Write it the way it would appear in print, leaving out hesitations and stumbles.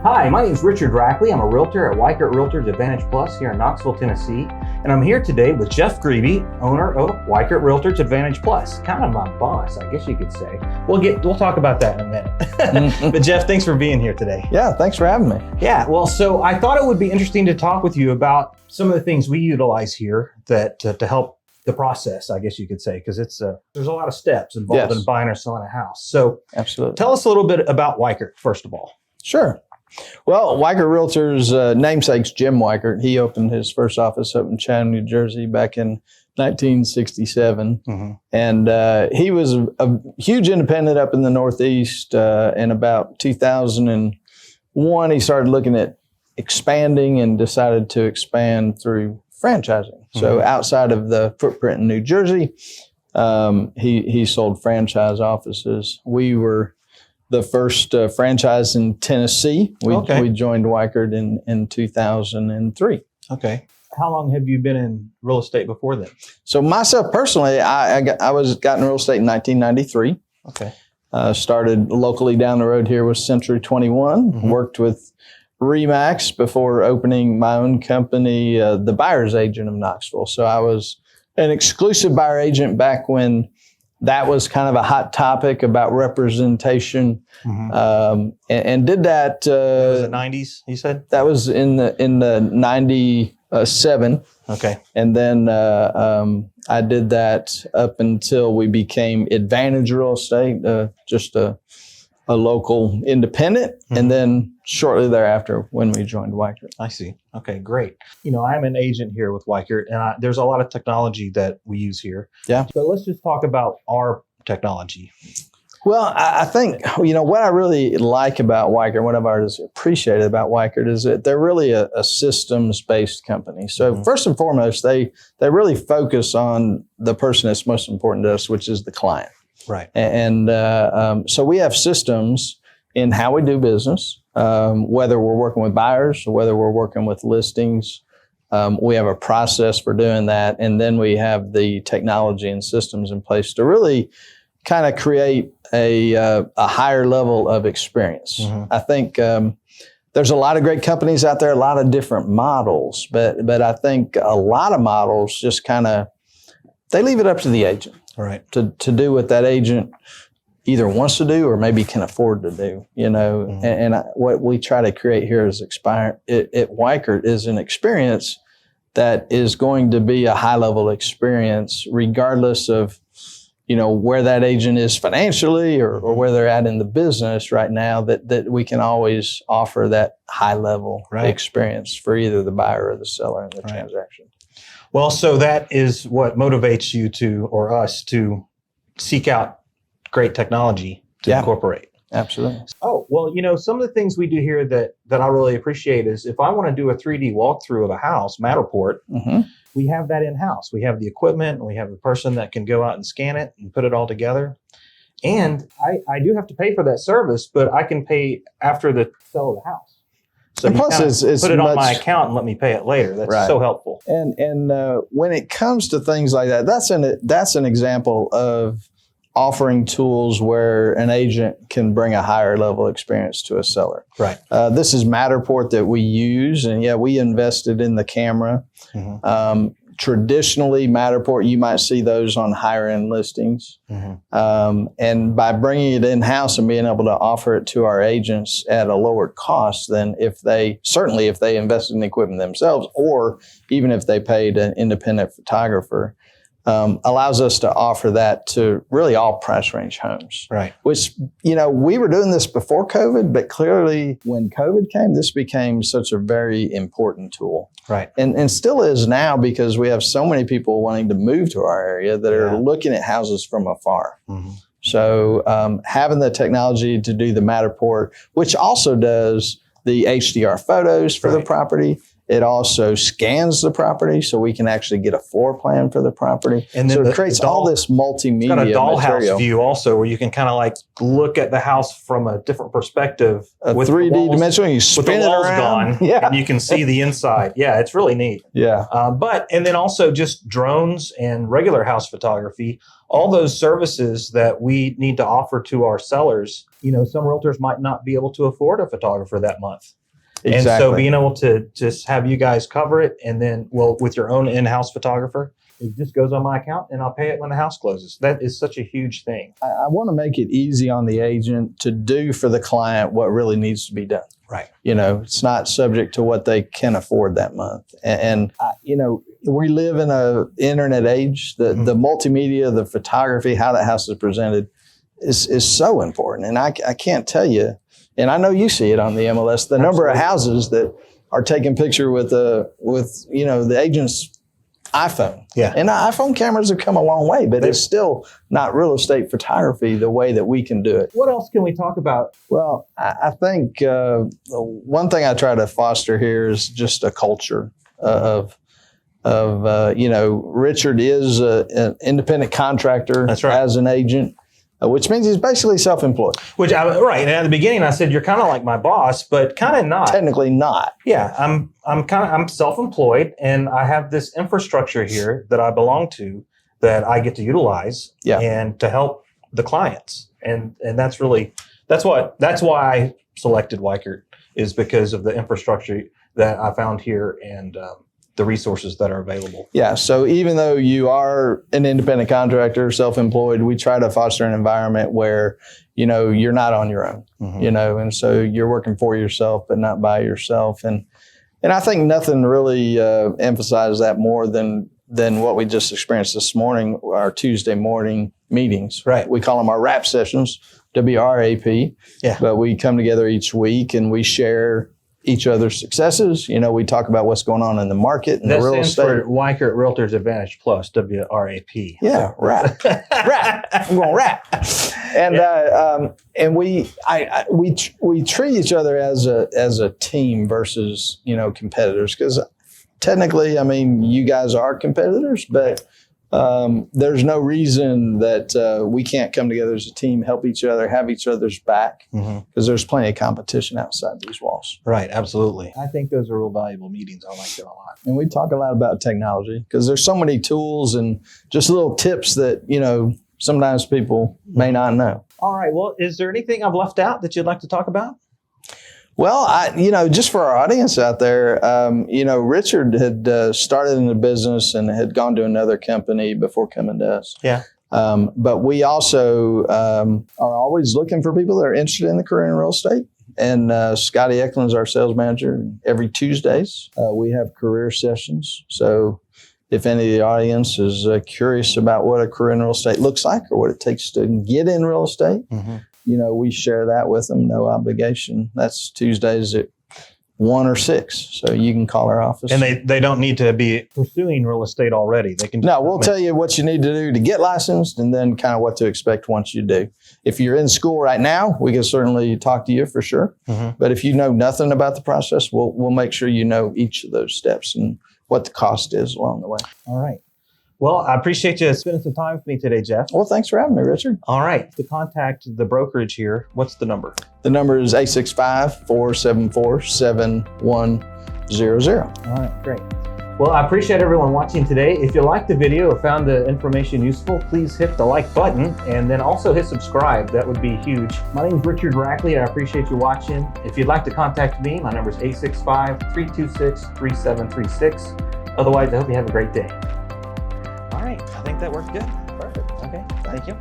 Hi, my name is Richard Rackley. I'm a realtor at Weichert Realtors Advantage Plus here in Knoxville, Tennessee. And I'm here today with Jeff Grebe, owner of Weichert Realtors Advantage Plus. Kind of my boss, I guess you could say. We'll talk about that in a minute. But Jeff, thanks for being here today. Yeah, thanks for having me. Yeah, well, so I thought it would be interesting to talk with you about some of the things we utilize here that to help the process, I guess you could say, because it's there's a lot of steps involved in buying or selling a house. So absolutely, tell us a little bit about Weichert, first of all. Sure. Well, Weichert Realtors' namesake's Jim Weichert. He opened his first office up in Chatham, New Jersey back in 1967. Mm-hmm. And he was a huge independent up in the Northeast. In about 2001, he started looking at expanding and decided to expand through franchising. Mm-hmm. So outside of the footprint in New Jersey, he sold franchise offices. We were the first franchise in Tennessee. We joined Weichert in 2003. Okay. How long have you been in real estate before then? So myself personally, I got in real estate in 1993. Okay. Started locally down the road here with Century 21. Mm-hmm. Worked with RE/MAX before opening my own company, the buyer's agent of Knoxville. So I was an exclusive buyer agent back when that was kind of a hot topic about representation, mm-hmm. And did that. Was it 90s? You said that was in the 97. Okay, and then I did that up until we became Advantage Real Estate, just a local independent, mm-hmm. and then shortly thereafter when we joined Weichert. I see. Okay, great. You know, I'm an agent here with Weichert, and there's a lot of technology that we use here. Yeah. So let's just talk about our technology. Well, I think, you know, what I really like about Weichert, what I've always appreciated about Weichert is that they're really a systems-based company. So mm-hmm. first and foremost, they really focus on the person that's most important to us, which is the client. Right. And so we have systems in how we do business, whether we're working with buyers or whether we're working with listings. We have a process for doing that. And then we have the technology and systems in place to really kind of create a higher level of experience. Mm-hmm. I think there's a lot of great companies out there, a lot of different models, but I think a lot of models just kind of, they leave it up to the agent. Right. To do what that agent either wants to do or maybe can afford to do, you know. Mm-hmm. And what we try to create here is at Weichert is an experience that is going to be a high level experience regardless of, you know, where that agent is financially or where they're at in the business right now, that we can always offer that high level experience for either the buyer or the seller in the transaction. Well, so that is what motivates you to, or us to, seek out great technology to incorporate. Absolutely. Oh, well, you know, some of the things we do here that I really appreciate is if I want to do a 3D walkthrough of a house, Matterport, mm-hmm. we have that in-house. We have the equipment, and we have a person that can go out and scan it and put it all together. And I do have to pay for that service, but I can pay after the sale of the house. So and plus it's put it on my account and let me pay it later. That's so helpful. And when it comes to things like that, that's an example of offering tools where an agent can bring a higher level experience to a seller. Right. This is Matterport that we use, and we invested in the camera. Mm-hmm. Traditionally, Matterport, you might see those on higher end listings. Mm-hmm. And by bringing it in-house and being able to offer it to our agents at a lower cost than if they invested in the equipment themselves, or even if they paid an independent photographer, allows us to offer that to really all price range homes. Right. Which, you know, we were doing this before COVID, but clearly when COVID came, this became such a very important tool. Right. And still is now, because we have so many people wanting to move to our area that are looking at houses from afar. Mm-hmm. So having the technology to do the Matterport, which also does the HDR photos for the property, It also scans the property so we can actually get a floor plan for the property. And then so it creates all this multimedia got a dollhouse material. view also, where you can kind of like look at the house from a different perspective. A with 3D dimension, you with the spin it walls around. gone, and you can see the inside. Yeah, it's really neat. Yeah. And then also just drones and regular house photography, all those services that we need to offer to our sellers. You know, some realtors might not be able to afford a photographer that month. Exactly. And so being able to just have you guys cover it, and then, well, with your own in-house photographer, it just goes on my account and I'll pay it when the house closes. That is such a huge thing. I want to make it easy on the agent to do for the client what really needs to be done. Right. You know, it's not subject to what they can afford that month. And you know, we live in a internet age. The multimedia, the photography, how that house is presented is so important. And I can't tell you, and I know you see it on the MLS, the number of houses that are taking picture with you know, the agent's iPhone. Yeah. And iPhone cameras have come a long way, but it's still not real estate photography the way that we can do it. What else can we talk about? Well, I think one thing I try to foster here is just a culture of you know, Richard is an independent contractor. That's right. As an agent. Which means he's basically self-employed. Right. And at the beginning, I said, you're kind of like my boss, but kind of not. Technically not. Yeah. I'm self-employed, and I have this infrastructure here that I belong to that I get to utilize and to help the clients. And that's why I selected Weichert, is because of the infrastructure that I found here and the resources that are available. Yeah. So even though you are an independent contractor, self-employed, we try to foster an environment where, you know, you're not on your own, you know, and so you're working for yourself, but not by yourself. And I think nothing really emphasizes that more than what we just experienced this morning, our Tuesday morning meetings. Right. We call them our RAP sessions, WRAP. Yeah. But we come together each week and we share each other's successes. You know, we talk about what's going on in the market and the real estate. For Weichert Realtors Advantage Plus, WRAP. Yeah, RAP. RAP. I'm going RAP. And we treat each other as a team versus, you know, competitors, because technically, I mean, you guys are competitors, but there's no reason that we can't come together as a team, help each other, have each other's back, because there's plenty of competition outside these walls. Right, absolutely. I think those are real valuable meetings. I like that a lot. And we talk a lot about technology, because there's so many tools and just little tips that, you know, sometimes people may not know. All right. Well, is there anything I've left out that you'd like to talk about? Well, you know, just for our audience out there, you know, Richard had started in the business and had gone to another company before coming to us. Yeah. But we also are always looking for people that are interested in the career in real estate. And Scotty Eklund's our sales manager. Every Tuesdays, we have career sessions. So if any of the audience is curious about what a career in real estate looks like or what it takes to get in real estate, you know, we share that with them, no obligation. That's Tuesdays at 1 or 6. So you can call our office. And they don't need to be pursuing real estate already. They can. No, we'll tell you what you need to do to get licensed, and then kind of what to expect once you do. If you're in school right now, we can certainly talk to you for sure. But if you know nothing about the process, we'll make sure you know each of those steps and what the cost is along the way. All right. Well, I appreciate you spending some time with me today, Jeff. Well, thanks for having me, Richard. All right. To contact the brokerage here, what's the number? The number is 865-474-7100. All right, great. Well, I appreciate everyone watching today. If you liked the video or found the information useful, please hit the like button and then also hit subscribe. That would be huge. My name is Richard Rackley. I appreciate you watching. If you'd like to contact me, my number is 865-326-3736. Otherwise, I hope you have a great day. All right, I think that worked good. Perfect. Okay, thank you.